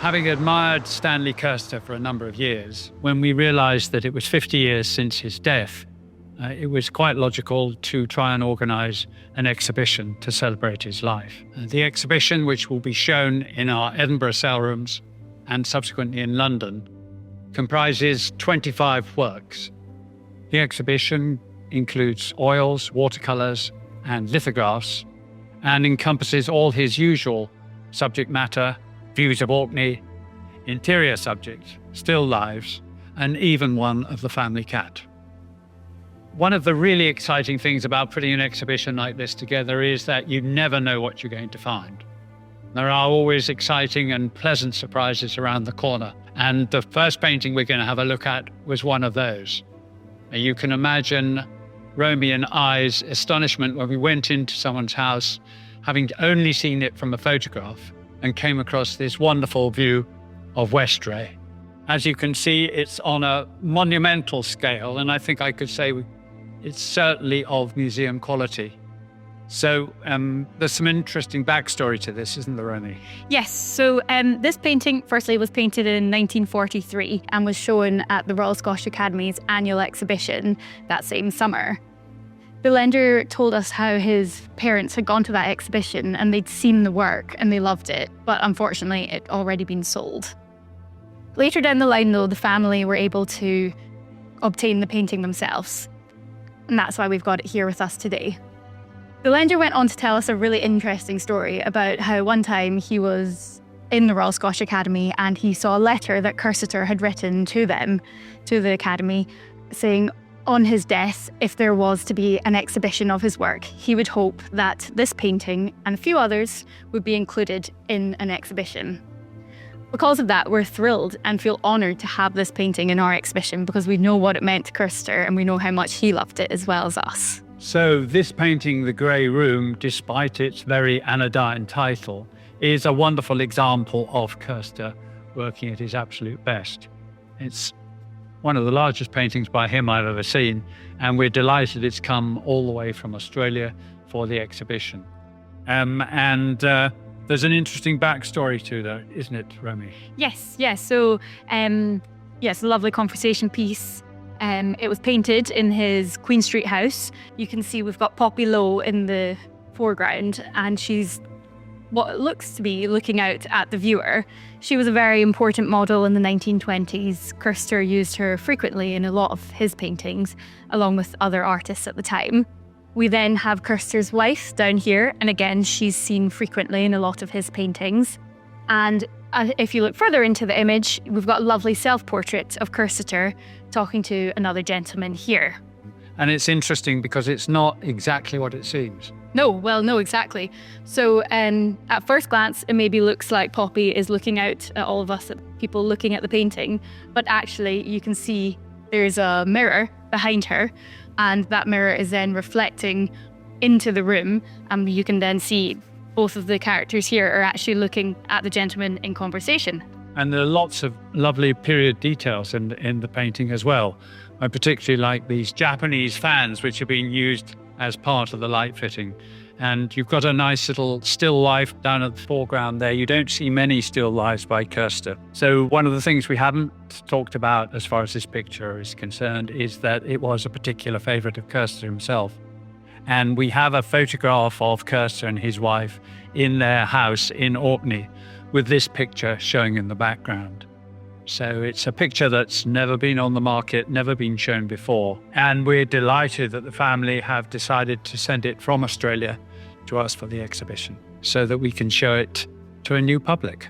Having admired Stanley Cursiter for a number of years, when we realised that it was 50 years since his death, it was quite logical to try and organise an exhibition to celebrate his life. The exhibition, which will be shown in our Edinburgh sale rooms and subsequently in London, comprises 25 works. The exhibition includes oils, watercolours and lithographs, and encompasses all his usual subject matter, views of Orkney, interior subjects, still lives, and even one of the family cat. One of the really exciting things about putting an exhibition like this together is that you never know what you're going to find. There are always exciting and pleasant surprises around the corner, and the first painting we're going to have a look at was one of those. You can imagine Romey and I's astonishment when we went into someone's house, having only seen it from a photograph, and came across this wonderful view of Rousay. As you can see, it's on a monumental scale, and I think I could say it's certainly of museum quality. So there's some interesting backstory to this, isn't there, Romey? Yes, so this painting firstly was painted in 1943 and was shown at the Royal Scottish Academy's annual exhibition that same summer. The lender told us how his parents had gone to that exhibition and they'd seen the work and they loved it, but unfortunately it had already been sold. Later down the line though, the family were able to obtain the painting themselves, and that's why we've got it here with us today. The lender went on to tell us a really interesting story about how one time he was in the Royal Scottish Academy and he saw a letter that Cursiter had written to them, to the Academy, saying on his death, if there was to be an exhibition of his work, he would hope that this painting and a few others would be included in an exhibition. Because of that, we're thrilled and feel honoured to have this painting in our exhibition because we know what it meant to Cursiter and we know how much he loved it as well as us. So this painting, The Grey Room, despite its very anodyne title, is a wonderful example of Cursiter working at his absolute best. It's one of the largest paintings by him I've ever seen, and we're delighted it's come all the way from Australia for the exhibition. There's an interesting backstory to that, isn't it, Romey? Yes. So, yes, a lovely conversation piece. It was painted in his Queen Street house. You can see we've got Poppy Lowe in the foreground, and she's what looks to be looking out at the viewer. She was a very important model in the 1920s. Cursiter used her frequently in a lot of his paintings, along with other artists at the time. We then have Cursiter's wife down here, and again, she's seen frequently in a lot of his paintings. And if you look further into the image, we've got a lovely self-portrait of Cursiter talking to another gentleman here. And it's interesting because it's not exactly what it seems. No, exactly. So at first glance, it maybe looks like Poppy is looking out at all of us, at people looking at the painting, but actually you can see there's a mirror behind her, and that mirror is then reflecting into the room, and you can then see both of the characters here are actually looking at the gentleman in conversation. And there are lots of lovely period details in the painting as well. I particularly like these Japanese fans which are being used as part of the light fitting. And you've got a nice little still life down at the foreground there. You don't see many still lifes by Cursiter. So one of the things we haven't talked about as far as this picture is concerned is that it was a particular favourite of Cursiter himself. And we have a photograph of Cursiter and his wife in their house in Orkney with this picture showing in the background. So it's a picture that's never been on the market, never been shown before. And we're delighted that the family have decided to send it from Australia to us for the exhibition so that we can show it to a new public.